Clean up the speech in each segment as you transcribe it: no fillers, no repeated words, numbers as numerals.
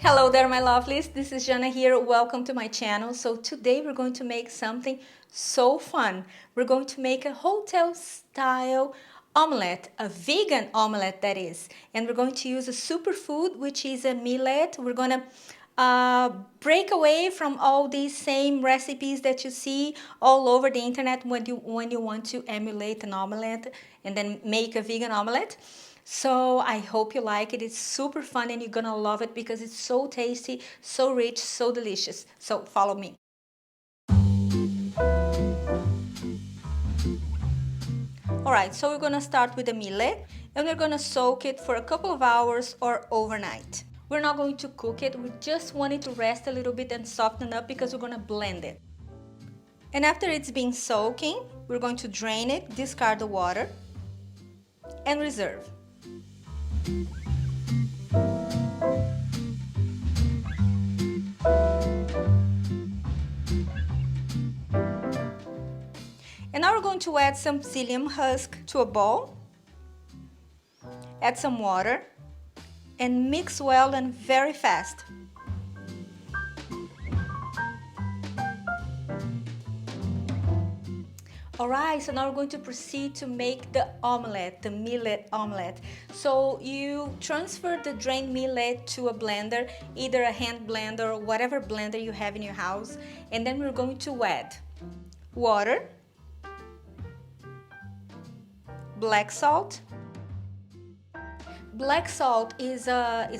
Hello there, my lovelies. This is Jana here. Welcome to my channel. So today we're going to make something so fun. We're going to make a hotel-style omelette, a vegan omelette that is. And we're going to use a superfood, which is a millet. We're going to break away from all these same recipes that you see all over the internet when you want to emulate an omelette and then make a vegan omelette. So I hope you like it. It's super fun and you're gonna love it because it's so tasty, so rich, so delicious. So follow me. Alright, so we're gonna start with the millet and we're gonna soak it for a couple of hours or overnight. We're not going to cook it, we just want it to rest a little bit and soften up because we're gonna blend it. And after it's been soaking, we're going to drain it, discard the water, and reserve. And now we're going to add some psyllium husk to a bowl, add some water, and mix well and very fast. Alright, so now we're going to proceed to make the omelette, the millet omelette. So you transfer the drained millet to a blender, either a hand blender or whatever blender you have in your house. And then we're going to add water, black salt. Black salt is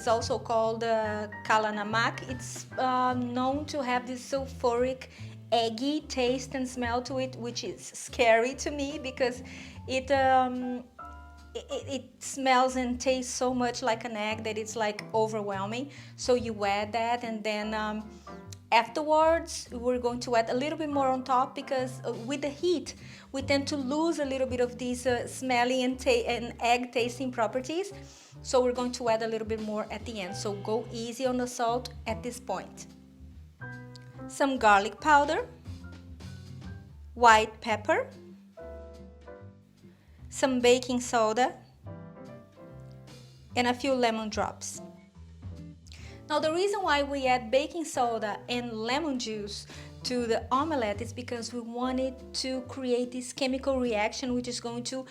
also called kala namak. It's known to have this sulfuric eggy taste and smell to it, which is scary to me because it smells and tastes so much like an egg that it's like overwhelming. So you add that and then afterwards we're going to add a little bit more on top because with the heat we tend to lose a little bit of these smelly and egg tasting properties. So we're going to add a little bit more at the end. So go easy on the salt at this point. Some garlic powder, white pepper, some baking soda, and a few lemon drops. Now the reason why we add baking soda and lemon juice to the omelette is because we wanted to create this chemical reaction which is going to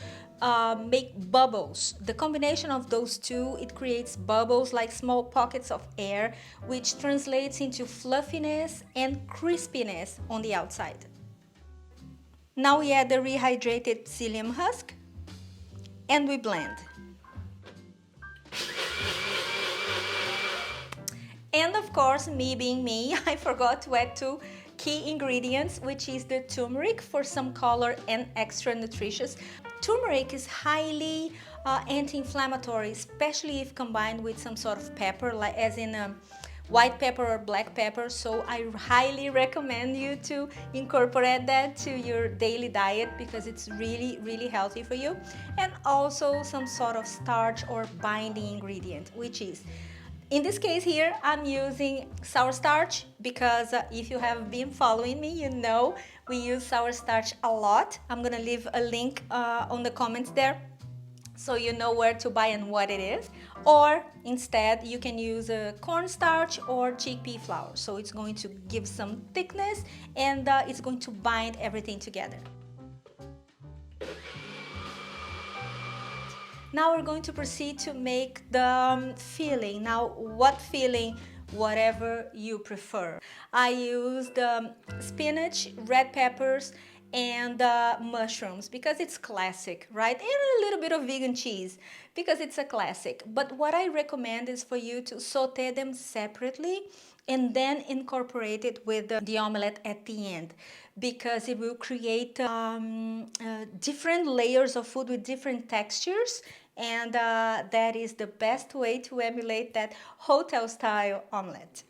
make bubbles. The combination of those two, it creates bubbles like small pockets of air, which translates into fluffiness and crispiness on the outside. Now we add the rehydrated psyllium husk and we blend. And of course, me being me, I forgot to add two key ingredients, which is the turmeric for some color and extra nutritious. Turmeric is highly anti-inflammatory, especially if combined with some sort of pepper, like as in white pepper or black pepper. So I highly recommend you to incorporate that to your daily diet because it's really, really healthy for you. And also some sort of starch or binding ingredient, which is, in this case here, I'm using sour starch because if you have been following me, you know we use sour starch a lot. I'm gonna leave a link on the comments there so you know where to buy and what it is. Or instead, you can use cornstarch or chickpea flour. So it's going to give some thickness and it's going to bind everything together. Now we're going to proceed to make the filling. Now what filling? Whatever you prefer. I used spinach, red peppers, and mushrooms because it's classic, right? And a little bit of vegan cheese because it's a classic. But what I recommend is for you to saute them separately and then incorporate it with the omelette at the end because it will create different layers of food with different textures, and that is the best way to emulate that hotel-style omelette.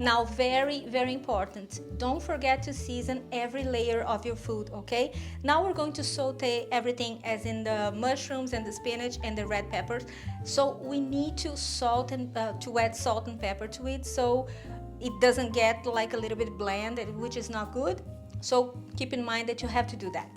Now very, very important. Don't forget to season every layer of your food, okay? Now we're going to saute everything, as in the mushrooms and the spinach and the red peppers. So we need to to add salt and pepper to it, so it doesn't get like a little bit bland, which is not good. So keep in mind that you have to do that.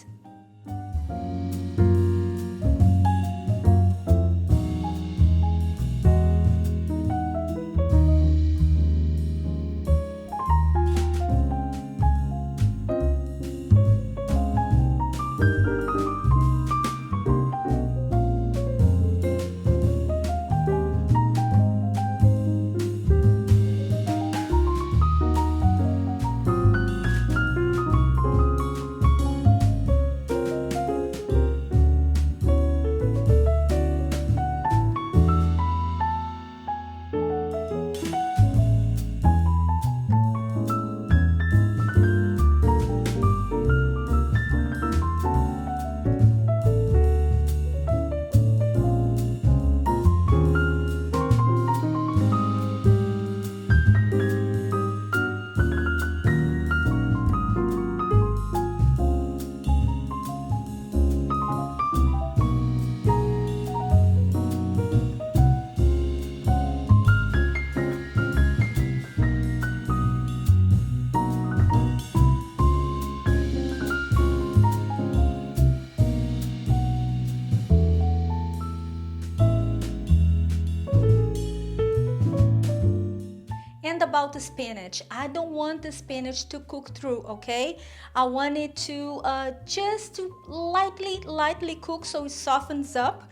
And about the spinach, I don't want the spinach to cook through, okay? I want it to just to lightly cook, so it softens up,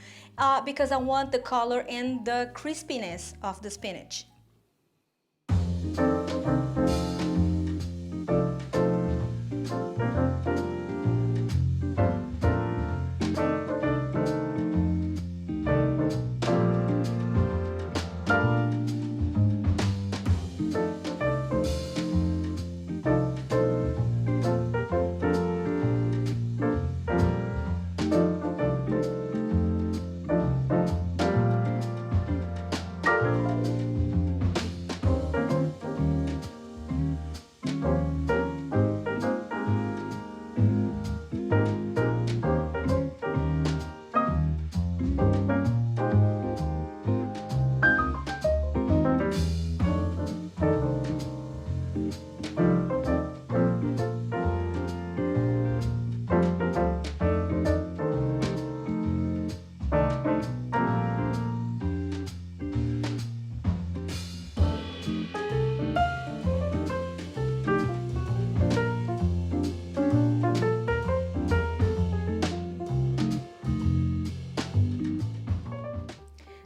because I want the color and the crispiness of the spinach.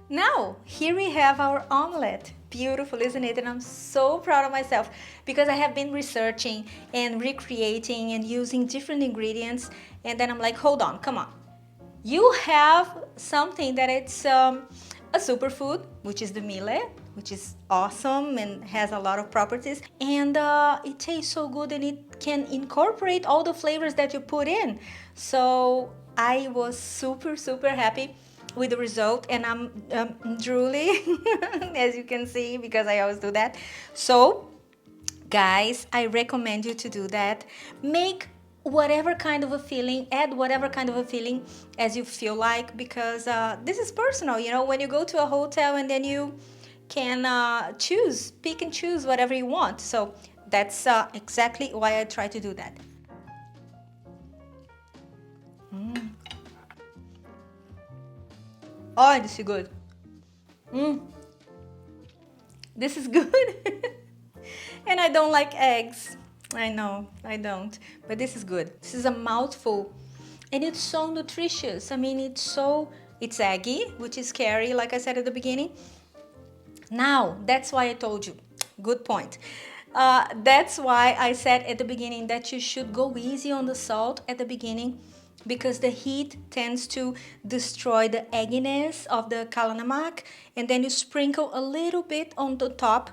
Now, here we have our omelette. Beautiful, isn't it? And I'm so proud of myself because I have been researching and recreating and using different ingredients. And then I'm like, hold on, come on. You have something that it's a superfood, which is the millet, which is awesome and has a lot of properties. And it tastes so good, and it can incorporate all the flavors that you put in. So I was super happy with the result, and I'm drooling as you can see, because I always do that. So guys, I recommend you to do that. Make whatever kind of a filling, add whatever kind of a filling as you feel like, because this is personal, you know. When you go to a hotel, and then you can pick and choose whatever you want. So that's exactly why I try to do that. Oh, this is good. This is good. And I don't like eggs. I know, I don't. But this is good. This is a mouthful. And it's so nutritious. I mean, it's eggy, which is scary, like I said at the beginning. Now, that's why I told you. Good point. That's why I said at the beginning that you should go easy on the salt at the beginning, because the heat tends to destroy the egginess of the kalanamak, and then you sprinkle a little bit on the top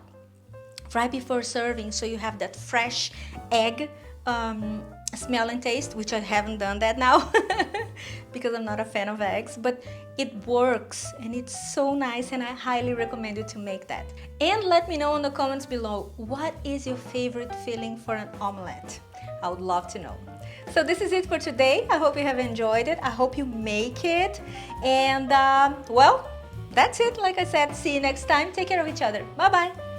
right before serving, so you have that fresh egg smell and taste, which I haven't done that now. because I'm not a fan of eggs, but it works and it's so nice, and I highly recommend you to make that. And let me know in the comments below, what is your favorite filling for an omelette? I would love to know. So this is it for today. I hope you have enjoyed it. I hope you make it. And well, that's it. Like I said, see you next time. Take care of each other. Bye bye.